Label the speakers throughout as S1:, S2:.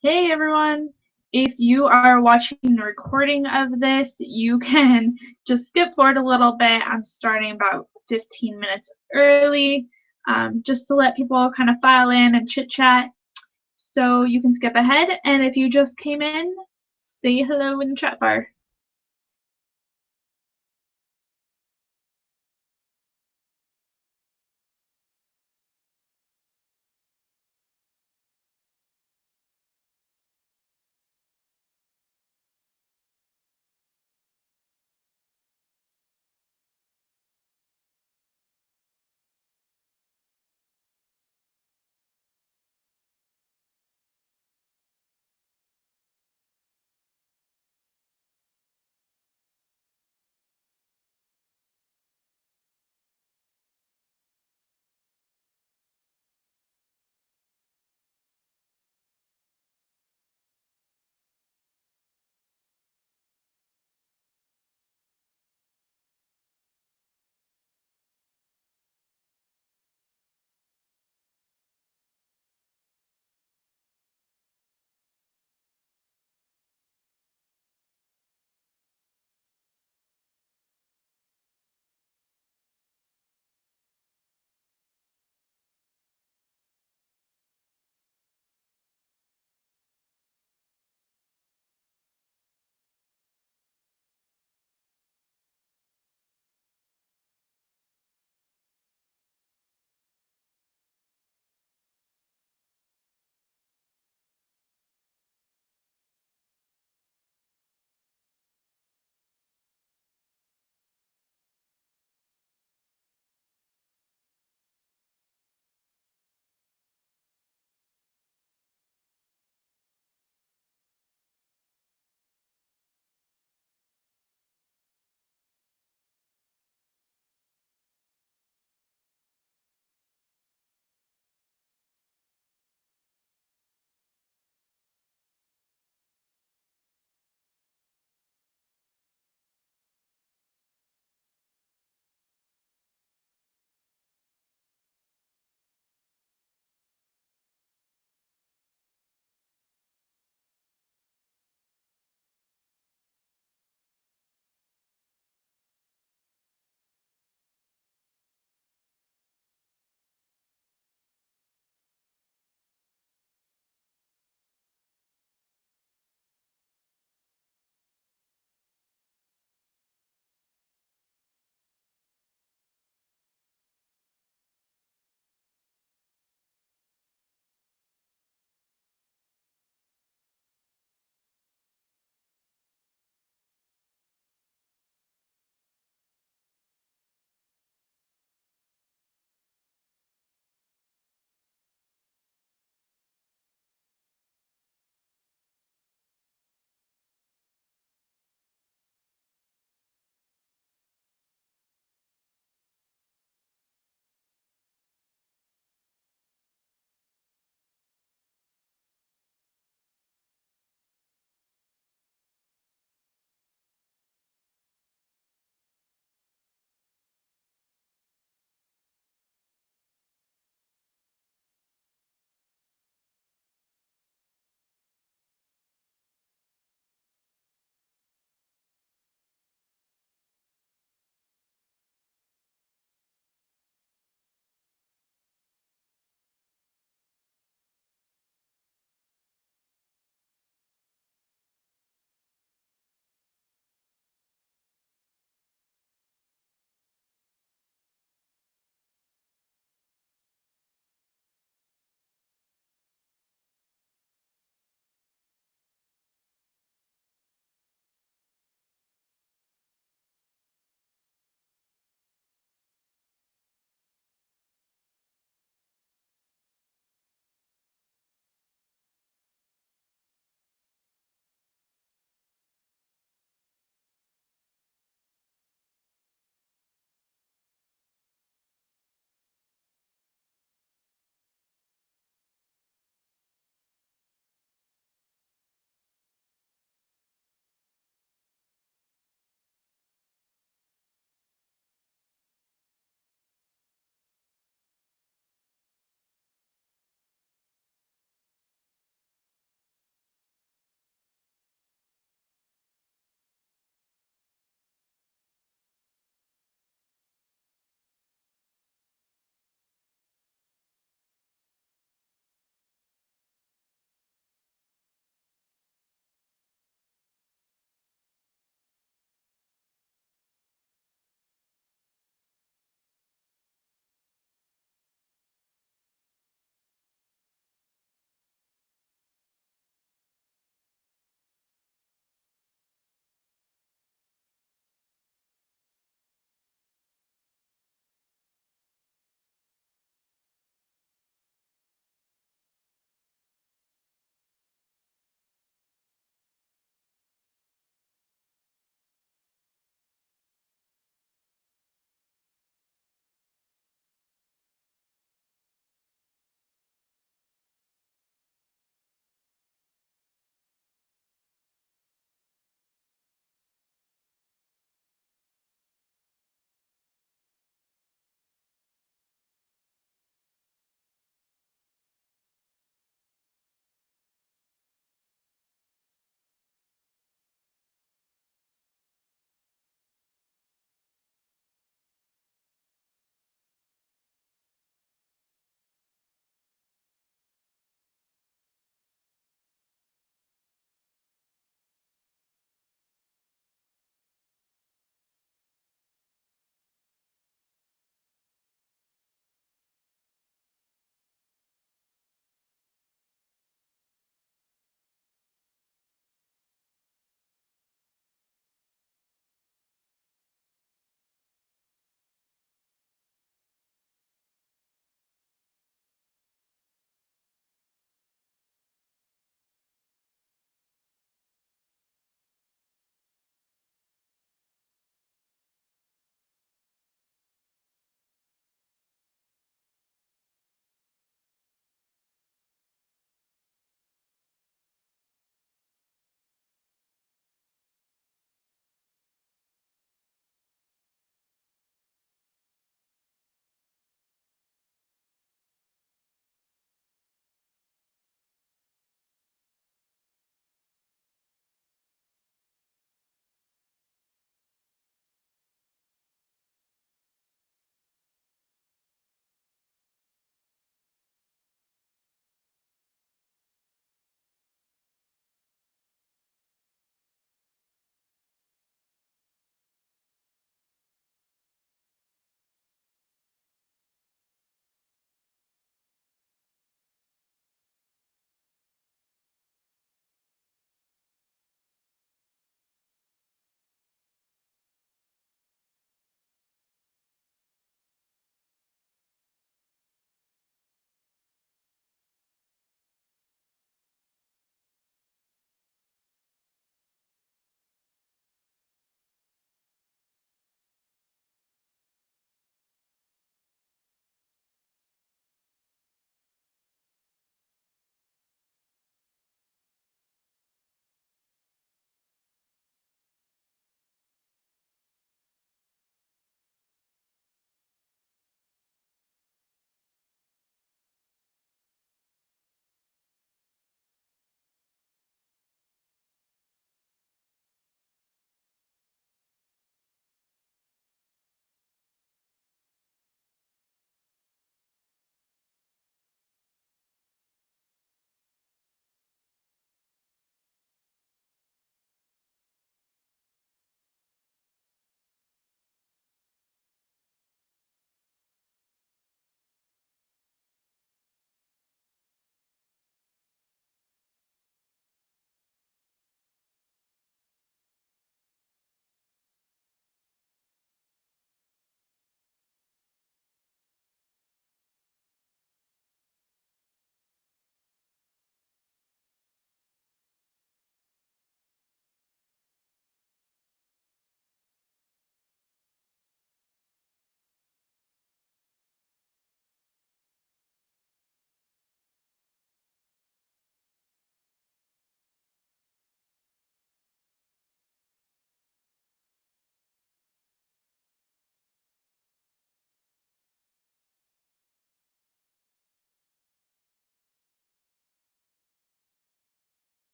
S1: Hey everyone! If you are watching the recording of this, you can just skip forward a little bit. I'm starting about 15 minutes early, just to let people kind of file in and chit chat. So you can skip ahead, and if you just came in, say hello in the chat bar.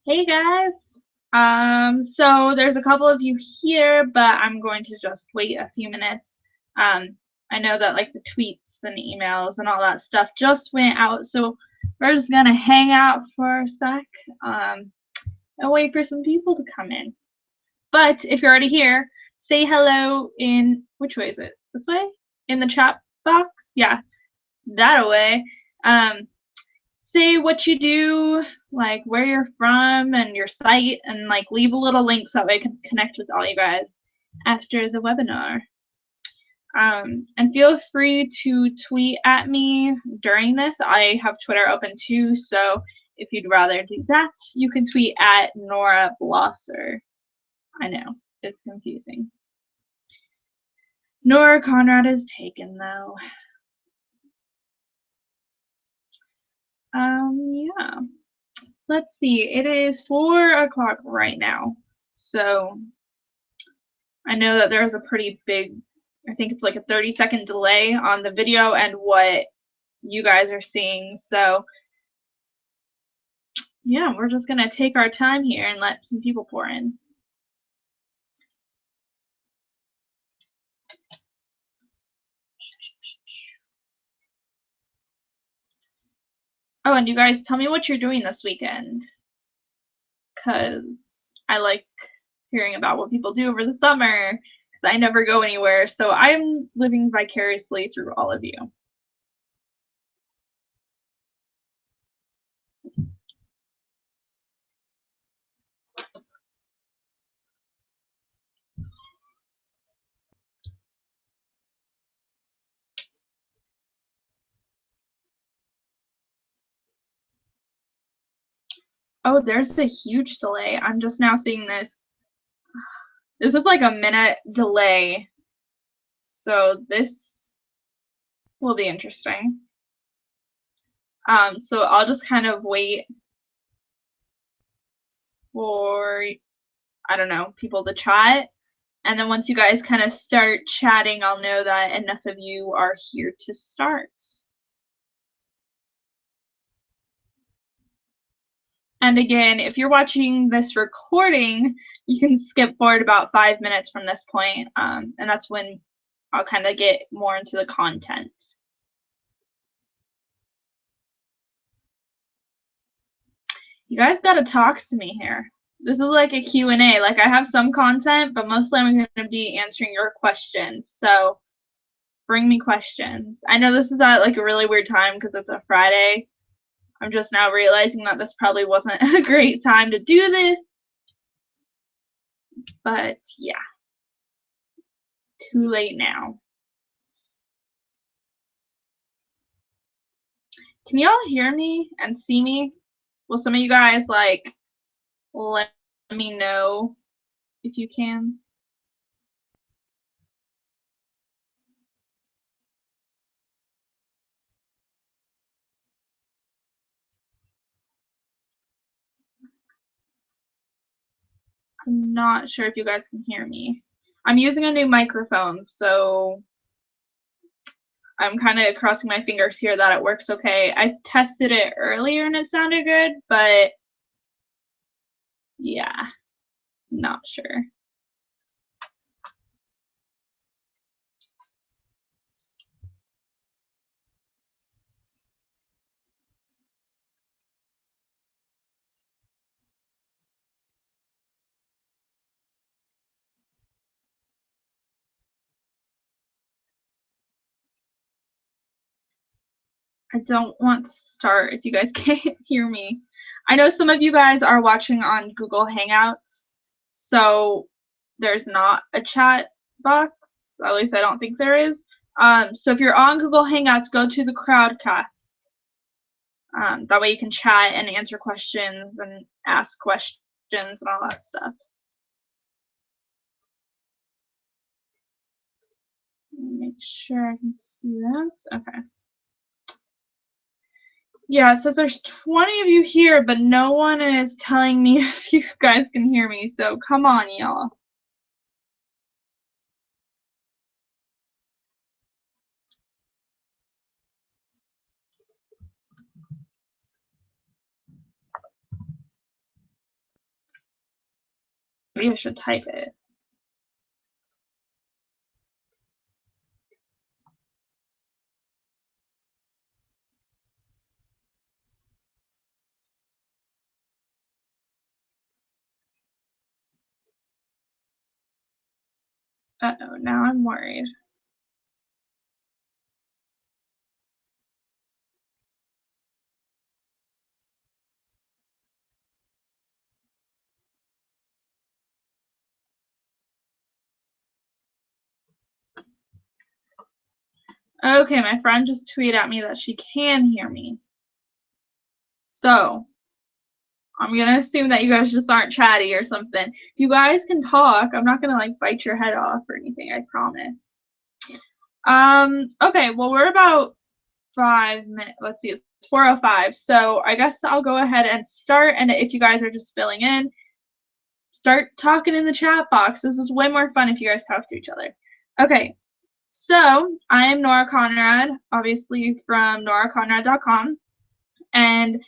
S1: Hey guys. So there's a couple of you here, but I'm going to just wait a few minutes. I know that like the tweets and emails and all that stuff just went out, so we're just gonna hang out for a sec, and wait for some people to come in. But if you're already here, say hello in which way is it? This way? In the chat box? Yeah, that way. Um, say what you do, like where you're from and your site, and like leave a little link so that I can connect with all you guys after the webinar. And feel free to tweet at me during this. I have Twitter open too, so if you'd rather do that, you can tweet at Nora Blosser. I know, it's confusing. Nora Conrad is taken though. Yeah. So let's see, it is 4 o'clock right now. So I know that there's a pretty big, I think it's like a 30-second delay on the video and what you guys are seeing. So yeah, we're just gonna take our time here and let some people pour in. Oh, and you guys tell me what you're doing this weekend, because I like hearing about what people do over the summer, because I never go anywhere, so I'm living vicariously through all of you. Oh, there's a huge delay. I'm just now seeing this. This is like a minute delay, so this will be interesting. So I'll just kind of wait for, I don't know, people to chat. And then once you guys kind of start chatting, I'll know that enough of you are here to start. And again, if you're watching this recording, you can skip forward about 5 minutes from this point, and that's when I'll kind of get more into the content. You guys gotta talk to me here. This is like a Q&A. Like I have some content, but mostly I'm going to be answering your questions. So bring me questions. I know this is at like a really weird time because it's a Friday. I'm just now realizing that this probably wasn't a great time to do this. But yeah, too late now. Can y'all hear me and see me? Will some of you guys like let me know if you can? I'm not sure if you guys can hear me. I'm using a new microphone, so I'm kind of crossing my fingers here that it works okay. I tested it earlier and it sounded good, but yeah, not sure. I don't want to start if you guys can't hear me. I know some of you guys are watching on Google Hangouts, so there's not a chat box. At least I don't think there is. So if you're on Google Hangouts, go to the Crowdcast. That way you can chat and answer questions and ask questions and all that stuff. Make sure I can see this. Okay. Yeah, it says there's 20 of you here, but no one is telling me if you guys can hear me, so come on, y'all. Maybe I should type it. Uh-oh, now I'm worried. Okay, my friend just tweeted at me that she can hear me. So, I'm gonna assume that you guys just aren't chatty or something. You guys can talk. I'm not gonna like bite your head off or anything, I promise. Okay, well we're about 5 minutes. Let's see, it's 4:05. So I guess I'll go ahead and start, and if you guys are just filling in, start talking in the chat box. This is way more fun if you guys talk to each other. Okay, so I am Nora Conrad, obviously from noraconrad.com, and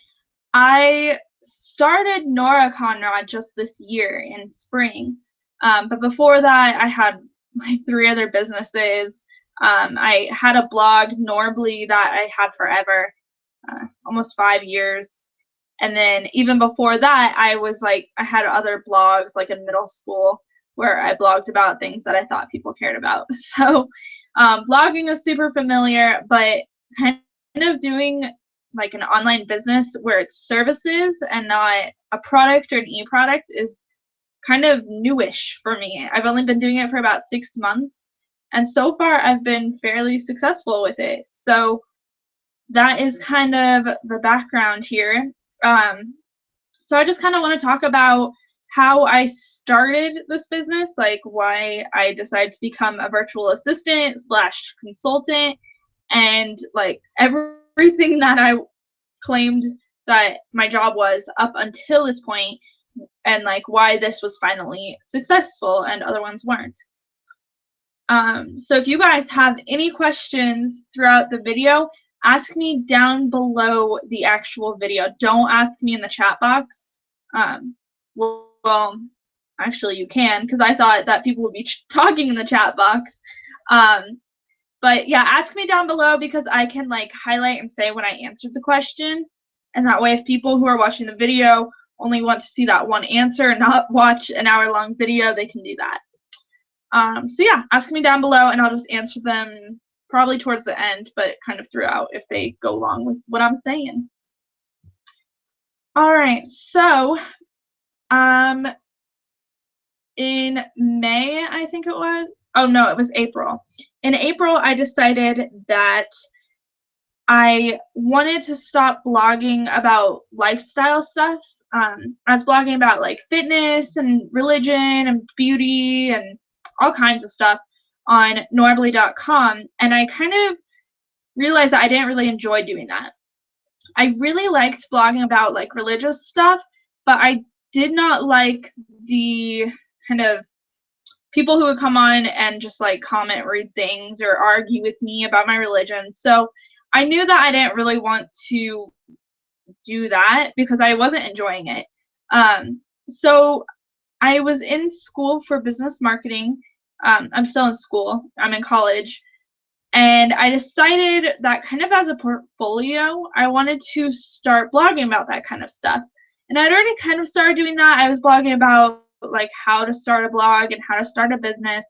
S1: I started Nora Conrad just this year in spring. But before that, I had like 3 other businesses. I had a blog, Norbly, that I had forever, almost 5 years. And then even before that, I had other blogs like in middle school where I blogged about things that I thought people cared about. So blogging is super familiar, but kind of doing like an online business where it's services and not a product or an e-product is kind of newish for me. I've only been doing it for about 6 months, and so far I've been fairly successful with it. So that is kind of the background here. So I just kind of want to talk about how I started this business, like why I decided to become a virtual assistant slash consultant, and like everything that I claimed that my job was up until this point, and like why this was finally successful and other ones weren't. So if you guys have any questions throughout the video, ask me down below the actual video. Don't ask me in the chat box. Well, actually you can, because I thought that people would be talking in the chat box. But yeah, ask me down below because I can like highlight and say when I answered the question. And that way if people who are watching the video only want to see that one answer and not watch an hour-long video, they can do that. So yeah, ask me down below and I'll just answer them probably towards the end, but kind of throughout if they go along with what I'm saying. All right, so in May, I think it was. Oh no, it was April. In April, I decided that I wanted to stop blogging about lifestyle stuff. I was blogging about like fitness and religion and beauty and all kinds of stuff on Norbly.com, and I kind of realized that I didn't really enjoy doing that. I really liked blogging about like religious stuff, but I did not like the kind of people who would come on and just like comment rude things or argue with me about my religion. So I knew that I didn't really want to do that because I wasn't enjoying it. So I was in school for business marketing. I'm still in school. I'm in college. And I decided that kind of as a portfolio, I wanted to start blogging about that kind of stuff. And I'd already kind of started doing that. I was blogging about like how to start a blog and how to start a business,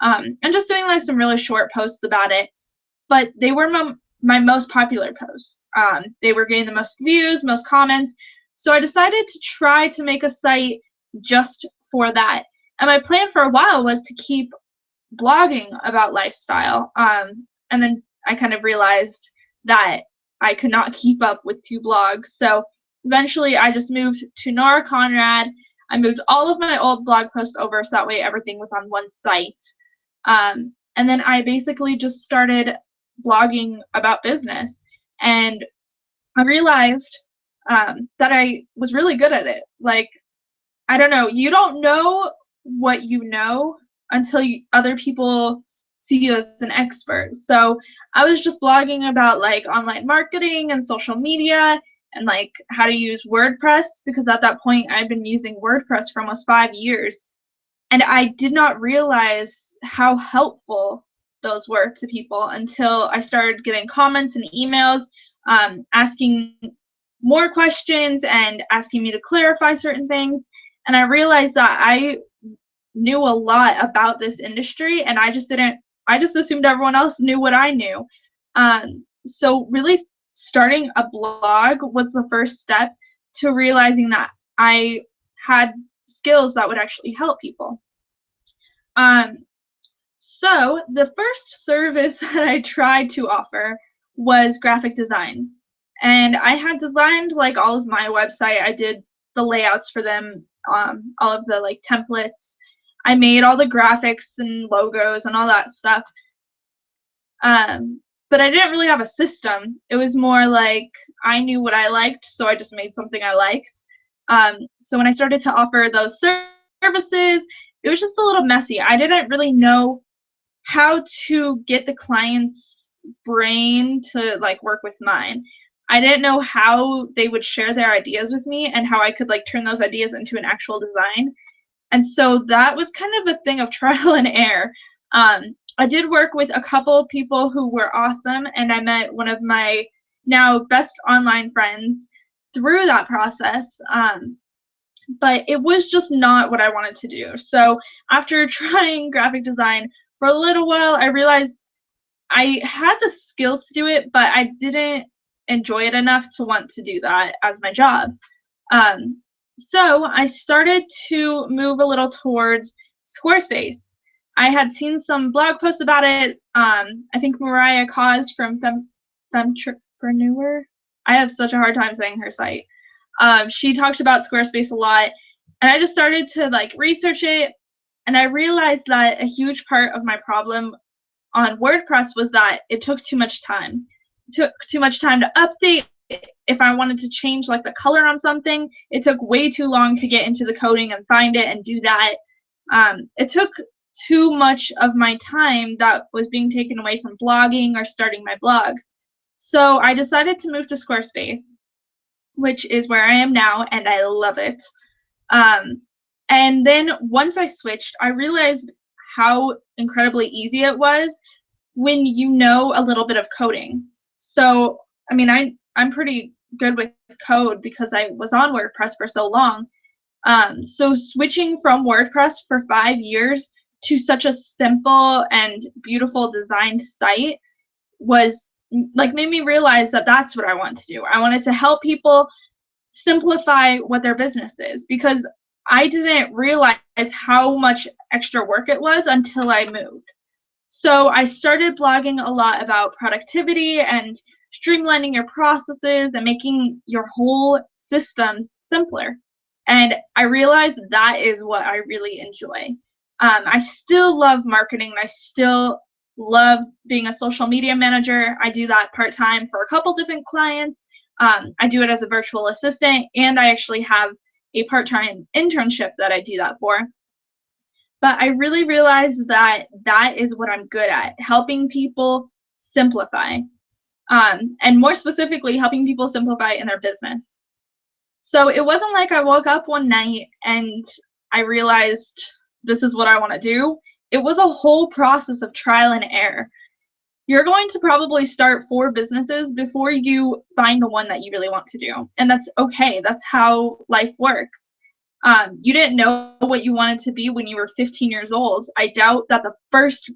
S1: and just doing like some really short posts about it. But they were my most popular posts. They were getting the most views, most comments. So I decided to try to make a site just for that. And my plan for a while was to keep blogging about lifestyle. And then I kind of realized that I could not keep up with 2 blogs. So eventually I just moved to Nora Conrad. I moved all of my old blog posts over so that way everything was on one site. And then I basically just started blogging about business. And I realized that I was really good at it. Like, I don't know, you don't know what you know until other people see you as an expert. So I was just blogging about like online marketing and social media, and like how to use WordPress, because at that point I'd been using WordPress for almost 5 years, and I did not realize how helpful those were to people until I started getting comments and emails asking more questions and asking me to clarify certain things. And I realized that I knew a lot about this industry, and I just assumed everyone else knew what I knew. So really starting a blog was the first step to realizing that I had skills that would actually help people. So the first service that I tried to offer was graphic design. And I had designed like all of my website. I did the layouts for them, all of the like templates. I made all the graphics and logos and all that stuff. But I didn't really have a system. It was more like I knew what I liked, so I just made something I liked. So when I started to offer those services, it was just a little messy. I didn't really know how to get the client's brain to like work with mine. I didn't know how they would share their ideas with me and how I could like turn those ideas into an actual design. And so that was kind of a thing of trial and error. I did work with a couple of people who were awesome, and I met one of my now best online friends through that process. But it was just not what I wanted to do. So after trying graphic design for a little while, I realized I had the skills to do it, but I didn't enjoy it enough to want to do that as my job. So I started to move a little towards Squarespace. I had seen some blog posts about it. I think Mariah Cause from Femtrepreneur. I have such a hard time saying her site. She talked about Squarespace a lot, and I just started to like research it, and I realized that a huge part of my problem on WordPress was that it took too much time. It took too much time to update. If I wanted to change like the color on something, it took way too long to get into the coding and find it and do that. It took too much of my time that was being taken away from blogging or starting my blog. So I decided to move to Squarespace, which is where I am now, and I love it. And then once I switched, I realized how incredibly easy it was when you know a little bit of coding. So, I mean, I'm pretty good with code because I was on WordPress for so long. So switching from WordPress for 5 years to such a simple and beautiful designed site was like made me realize that that's what I want to do. I wanted to help people simplify what their business is, because I didn't realize how much extra work it was until I moved. So I started blogging a lot about productivity and streamlining your processes and making your whole systems simpler. And I realized that is what I really enjoy. I still love marketing. I still love being a social media manager. I do that part-time for a couple different clients. I do it as a virtual assistant, and I actually have a part-time internship that I do that for. But I really realized that that is what I'm good at, helping people simplify. And more specifically, helping people simplify in their business. So it wasn't like I woke up one night and I realized this is what I want to do. It was a whole process of trial and error. You're going to probably start 4 businesses before you find the one that you really want to do. And that's okay. That's how life works. You didn't know what you wanted to be when you were 15 years old. I doubt that the first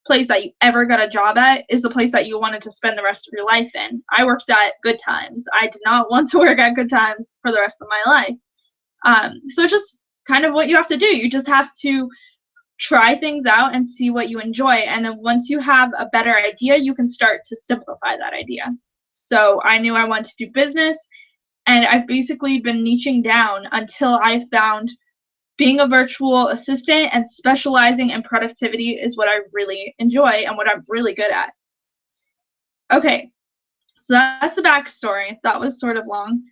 S1: place that you ever got a job at is the place that you wanted to spend the rest of your life in. I worked at Good Times. I did not want to work at Good Times for the rest of my life. So just kind of what you have to do. You just have to try things out and see what you enjoy. And then once you have a better idea, you can start to simplify that idea. So I knew I wanted to do business, and I've basically been niching down until I found being a virtual assistant and specializing in productivity is what I really enjoy and what I'm really good at. Okay, so that's the backstory. That was sort of long.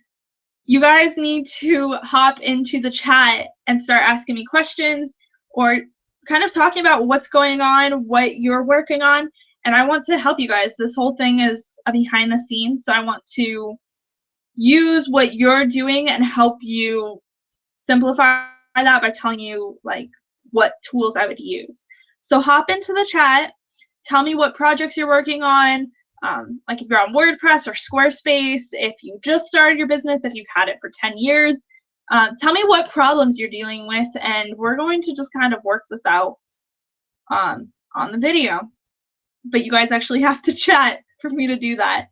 S1: You guys need to hop into the chat and start asking me questions or kind of talking about what's going on, what you're working on, and I want to help you guys. This whole thing is a behind the scenes, so I want to use what you're doing and help you simplify that by telling you like what tools I would use. So hop into the chat, tell me what projects you're working on, like if you're on WordPress or Squarespace, if you just started your business, if you've had it for 10 years. Tell me what problems you're dealing with, and we're going to just kind of work this out on the video. But you guys actually have to chat for me to do that.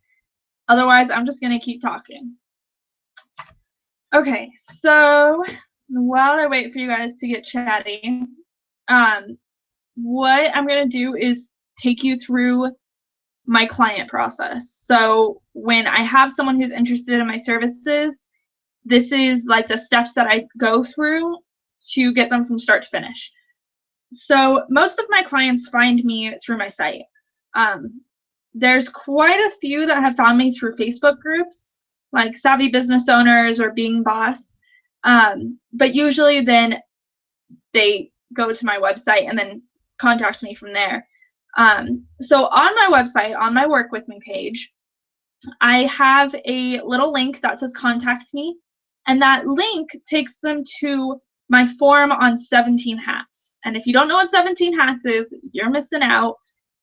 S1: Otherwise, I'm just going to keep talking. Okay, so while I wait for you guys to get chatty, what I'm going to do is take you through my client process. So when I have someone who's interested in my services, this is like the steps that I go through to get them from start to finish. So most of my clients find me through my site. There's quite a few that have found me through Facebook groups, like Savvy Business Owners or Being Boss. But usually then they go to my website and then contact me from there. So on my website, on my Work With Me page, I have a little link that says Contact Me, and that link takes them to my forum on 17 Hats. And if you don't know what 17 Hats is, you're missing out.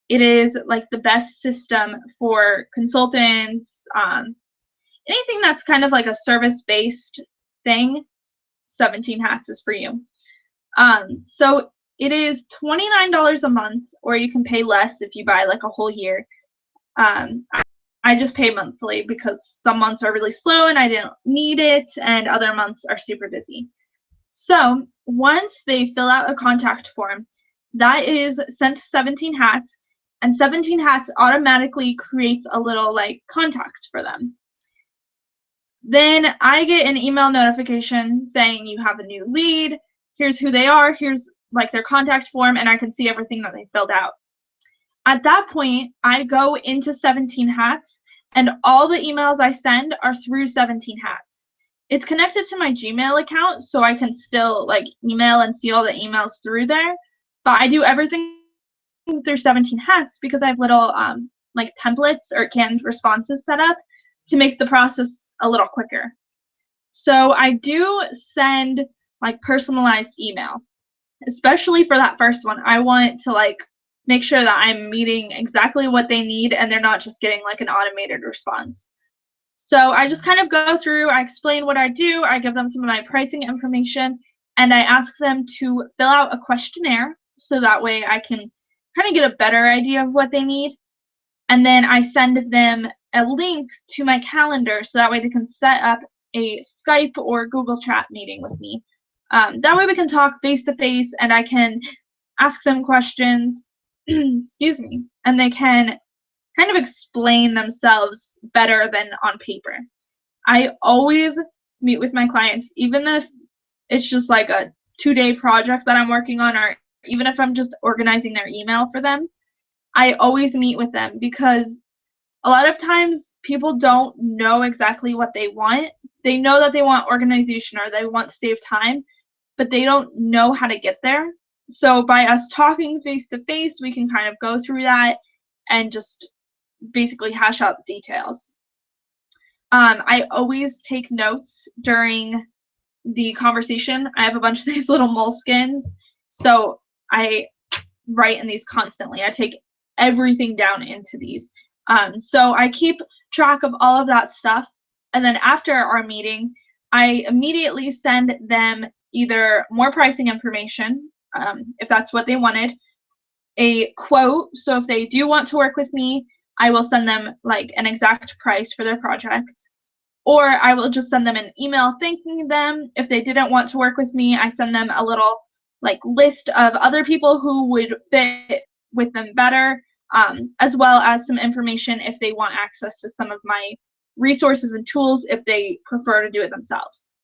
S1: It is like the best system for consultants, anything that's kind of like a service-based thing. 17 Hats is for you. So it is $29 a month, or you can pay less if you buy like a whole year. I just pay monthly because some months are really slow and I didn't need it, and other months are super busy. So once they fill out a contact form, that is sent to 17 Hats, and 17 Hats automatically creates a little like contact for them. Then I get an email notification saying you have a new lead, here's who they are, here's like their contact form, and I can see everything that they filled out. At that point, I go into 17 Hats, and all the emails I send are through 17 Hats. It's connected to my Gmail account, so I can still like email and see all the emails through there, but I do everything through 17 Hats because I have little like templates or canned responses set up to make the process a little quicker. So I do send like personalized email, especially for that first one. I want to like make sure that I'm meeting exactly what they need and they're not just getting like an automated response. So I just kind of go through, I explain what I do, I give them some of my pricing information, and I ask them to fill out a questionnaire so that way I can kind of get a better idea of what they need. And then I send them a link to my calendar so that way they can set up a Skype or Google Chat meeting with me. That way we can talk face to face and I can ask them questions, excuse me, and they can kind of explain themselves better than on paper. I always meet with my clients, even if it's just like a 2-day project that I'm working on, or even if I'm just organizing their email for them. I always meet with them because a lot of times people don't know exactly what they want. They know that they want organization or they want to save time, but they don't know how to get there. So by us talking face to face, we can kind of go through that and just basically hash out the details. I always take notes during the conversation. I have a bunch of these little moleskins, so I write in these constantly. I take everything down into these. So I keep track of all of that stuff, and then after our meeting, I immediately send them either more pricing information, if that's what they wanted, a quote, so if they do want to work with me, I will send them like an exact price for their project, or I will just send them an email thanking them. If they didn't want to work with me, I send them a little like list of other people who would fit with them better, as well as some information if they want access to some of my resources and tools if they prefer to do it themselves.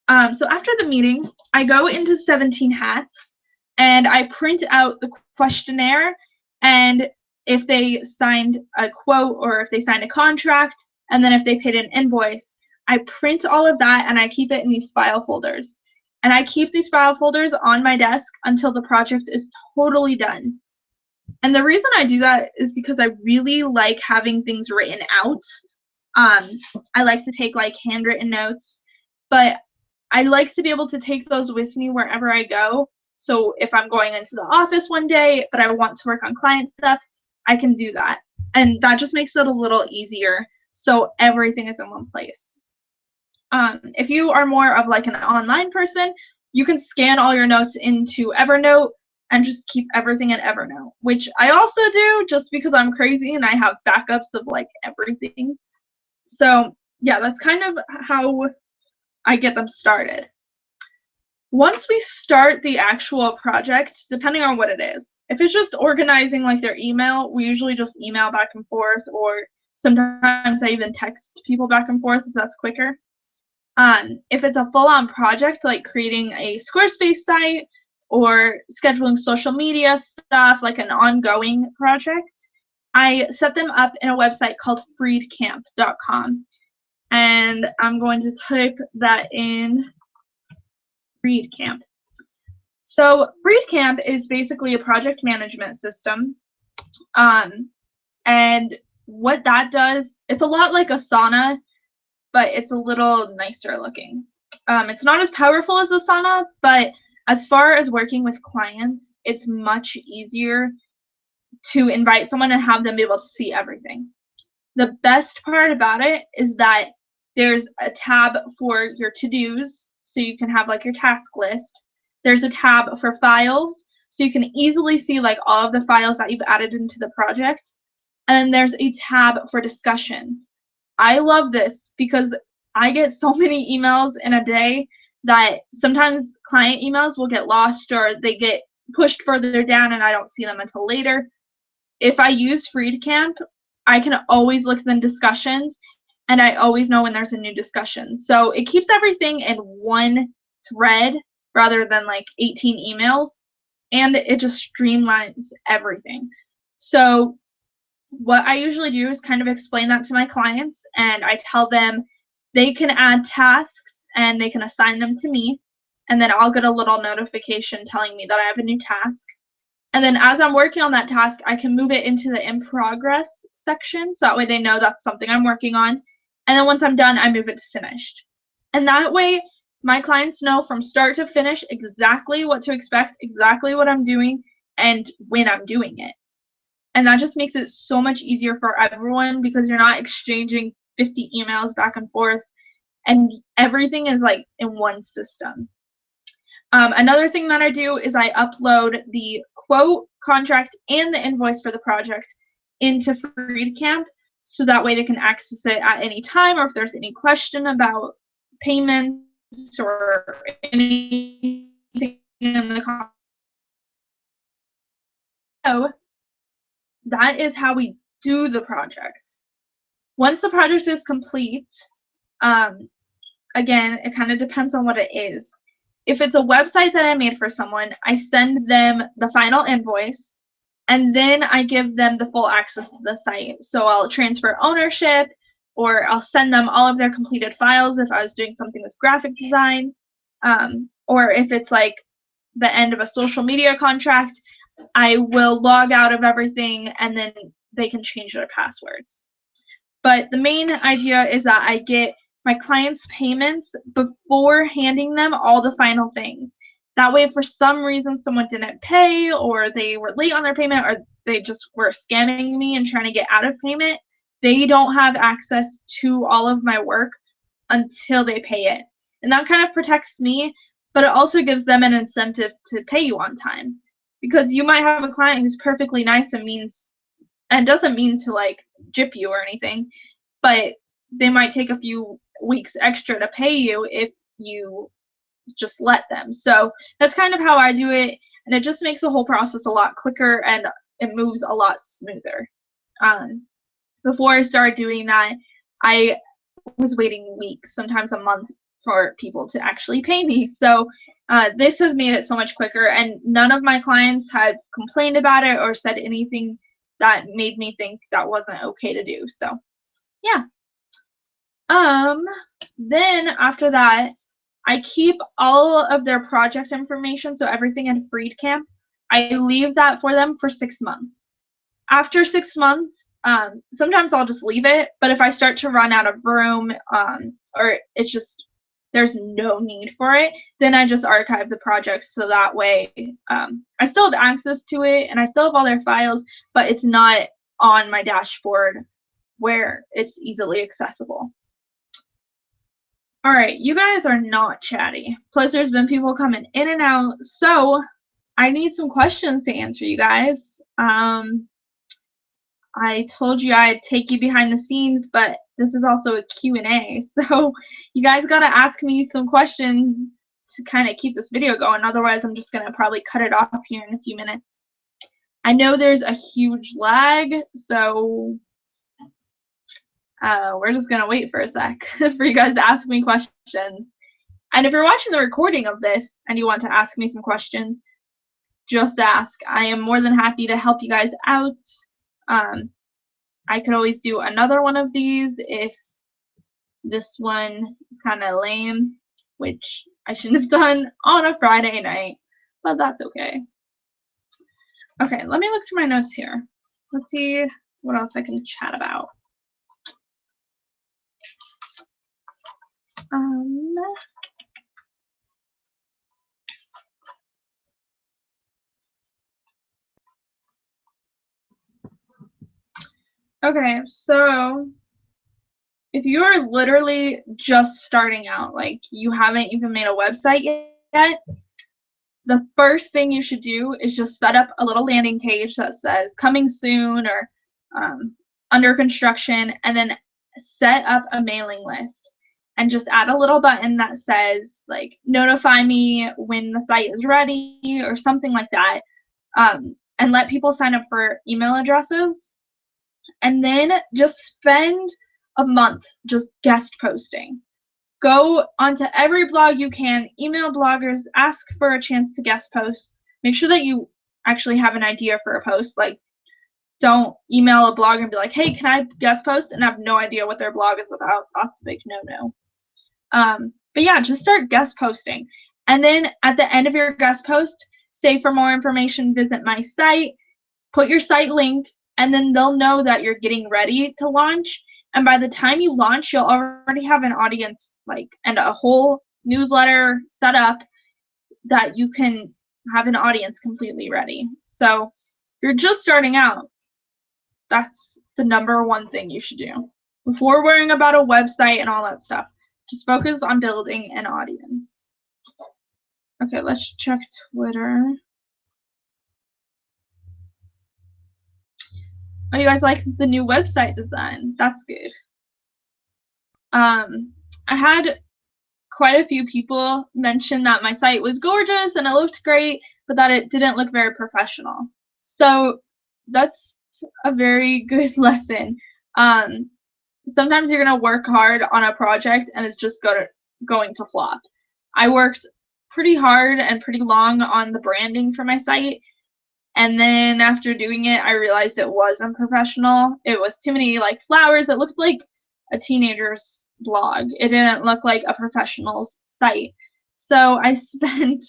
S1: So after the meeting, I go into 17 Hats and I print out the questionnaire, and if they signed a quote or if they signed a contract, and then if they paid an invoice, I print all of that and I keep it in these file folders. And I keep these file folders on my desk until the project is totally done. And the reason I do that is because I really like having things written out. I like to take like handwritten notes, but I like to be able to take those with me wherever I go. So if I'm going into the office one day, but I want to work on client stuff, I can do that. And that just makes it a little easier. So everything is in one place. If you are more of like an online person, you can scan all your notes into Evernote and just keep everything in Evernote, which I also do just because I'm crazy and I have backups of like everything. So yeah, that's kind of how I get them started. Once we start the actual project, depending on what it is, if it's just organizing like their email, we usually just email back and forth, or sometimes I even text people back and forth if that's quicker. If it's a full-on project like creating a Squarespace site or scheduling social media stuff, like an ongoing project, I set them up in a website called freedcamp.com. And I'm going to type that in, Freedcamp. So Freedcamp is basically a project management system. And what that does, it's a lot like Asana, but it's a little nicer looking. It's not as powerful as Asana, but as far as working with clients, it's much easier to invite someone and have them be able to see everything. The best part about it is that there's a tab for your to-dos, so you can have like your task list. There's a tab for files, so you can easily see like all of the files that you've added into the project. And there's a tab for discussion. I love this because I get so many emails in a day that sometimes client emails will get lost or they get pushed further down and I don't see them until later. If I use Freedcamp, I can always look in discussions and I always know when there's a new discussion. So it keeps everything in one thread rather than like 18 emails, and it just streamlines everything. So what I usually do is kind of explain that to my clients, and I tell them they can add tasks and they can assign them to me, and then I'll get a little notification telling me that I have a new task. And then as I'm working on that task, I can move it into the in progress section, so that way they know that's something I'm working on. And then once I'm done, I move it to finished. And that way, my clients know from start to finish exactly what to expect, exactly what I'm doing, and when I'm doing it. And that just makes it so much easier for everyone because you're not exchanging 50 emails back and forth, and everything is like in one system. Another thing that I do is I upload the quote, contract, and the invoice for the project into Freedcamp, so that way they can access it at any time, or if there's any question about payments or anything in the contract. So that is how we do the project. Once the project is complete, again, it kind of depends on what it is. If it's a website that I made for someone, I send them the final invoice, and then I give them the full access to the site. So I'll transfer ownership, or I'll send them all of their completed files if I was doing something with graphic design, or if it's like the end of a social media contract, I will log out of everything and then they can change their passwords. But the main idea is that I get my clients' payments before handing them all the final things. That way, if for some reason someone didn't pay, or they were late on their payment, or they just were scamming me and trying to get out of payment, they don't have access to all of my work until they pay it. And that kind of protects me, but it also gives them an incentive to pay you on time. Because you might have a client who's perfectly nice and doesn't mean to like gyp you or anything, but they might take a few weeks extra to pay you if you just let them. So that's kind of how I do it, and it just makes the whole process a lot quicker and it moves a lot smoother. Before I started doing that, I was waiting weeks, sometimes a month, for people to actually pay me. So this has made it so much quicker, and none of my clients had complained about it or said anything that made me think that wasn't okay to do. So yeah. Then after that, I keep all of their project information, so everything in Freedcamp. I leave that for them for 6 months. after 6 months, sometimes I'll just leave it, but if I start to run out of room, or it's just there's no need for it, then I just archive the project so that way I still have access to it and I still have all their files, but it's not on my dashboard where it's easily accessible. All right, you guys are not chatty. Plus, there's been people coming in and out, so I need some questions to answer, you guys. I told you I'd take you behind the scenes, but this is also a Q&A, so you guys gotta ask me some questions to kind of keep this video going. Otherwise, I'm just gonna probably cut it off here in a few minutes. I know there's a huge lag, so we're just gonna wait for a sec for you guys to ask me questions. And if you're watching the recording of this and you want to ask me some questions, just ask. I am more than happy to help you guys out. I could always do another one of these if this one is kind of lame, which I shouldn't have done on a Friday night, but that's okay. Okay, let me look through my notes here. Let's see what else I can chat about. Okay, so if you're literally just starting out, like you haven't even made a website yet, the first thing you should do is just set up a little landing page that says coming soon or under construction, and then set up a mailing list and just add a little button that says like notify me when the site is ready or something like that, and let people sign up for email addresses. And then just spend a month just guest posting. Go onto every blog you can, email bloggers, ask for a chance to guest post. Make sure that you actually have an idea for a post. Like, don't email a blogger and be like, hey, can I guest post? And have no idea what their blog is about. That's a big no-no. But yeah, just start guest posting. And then at the end of your guest post, say for more information, visit my site, put your site link, and then they'll know that you're getting ready to launch. And by the time you launch, you'll already have an audience and a whole newsletter set up that you can have an audience completely ready. So if you're just starting out, that's the #1 thing you should do. Before worrying about a website and all that stuff, just focus on building an audience. Okay, let's check Twitter. Oh, you guys like the new website design? That's good. I had quite a few people mention that my site was gorgeous and it looked great, but that it didn't look very professional. So that's a very good lesson. Sometimes you're going to work hard on a project and it's just going to flop. I worked pretty hard and pretty long on the branding for my site, and then after doing it, I realized it wasn't professional. It was too many flowers. It looked like a teenager's blog. It didn't look like a professional's site. So I spent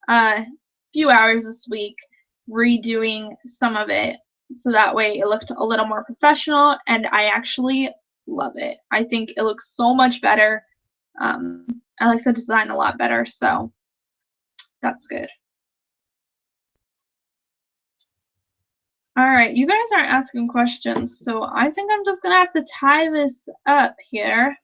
S1: a few hours this week redoing some of it so that way it looked a little more professional, and I actually love it. I think it looks so much better. I like the design a lot better, so that's good. All right, you guys aren't asking questions, so I think I'm just gonna have to tie this up here.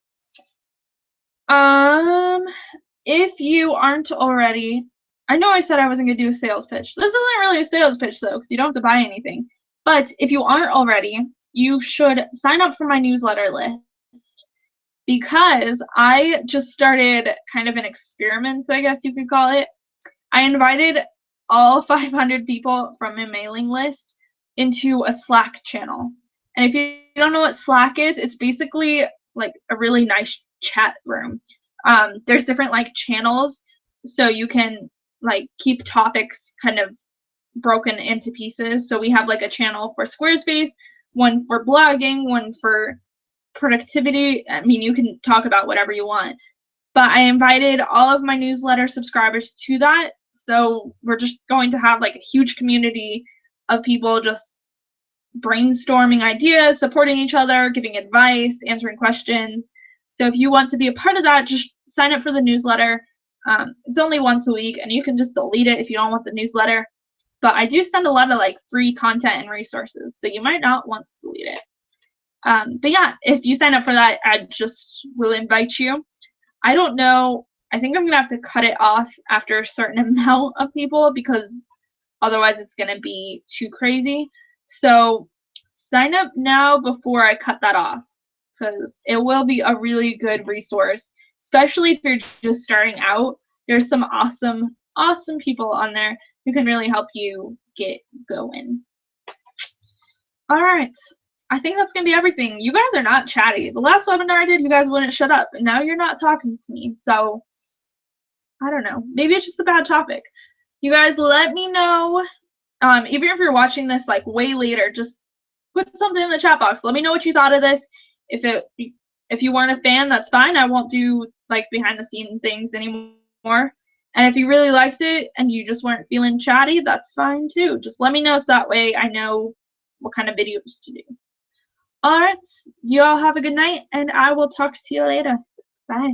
S1: If you aren't already, I know I said I wasn't gonna do a sales pitch. This isn't really a sales pitch though, because you don't have to buy anything. But if you aren't already, you should sign up for my newsletter list, because I just started kind of an experiment, I guess you could call it. I invited all 500 people from my mailing list into a Slack channel. And if you don't know what Slack is, it's basically like a really nice chat room. There's different channels, so you can keep topics kind of broken into pieces. So we have a channel for Squarespace, one for blogging, one for productivity. I mean, you can talk about whatever you want. But I invited all of my newsletter subscribers to that. So we're just going to have a huge community of people just brainstorming ideas, supporting each other, giving advice, answering questions. So if you want to be a part of that, just sign up for the newsletter. It's only once a week, and you can just delete it if you don't want the newsletter. But I do send a lot of like free content and resources, so you might not want to delete it. But yeah, if you sign up for that, I just will invite you. I don't know. I think I'm gonna have to cut it off after a certain amount of people because otherwise it's gonna be too crazy. So sign up now before I cut that off because it will be a really good resource, especially if you're just starting out. There's some awesome, awesome people on there who can really help you get going. All right. I think that's going to be everything. You guys are not chatty. The last webinar I did, you guys wouldn't shut up, and now you're not talking to me. So, I don't know. Maybe it's just a bad topic. You guys let me know, even if you're watching this like way later, just put something in the chat box. Let me know what you thought of this. If you weren't a fan, that's fine. I won't do like behind the scenes things anymore. And if you really liked it and you just weren't feeling chatty, that's fine too. Just let me know so that way I know what kind of videos to do. All right, you all have a good night, and I will talk to you later. Bye.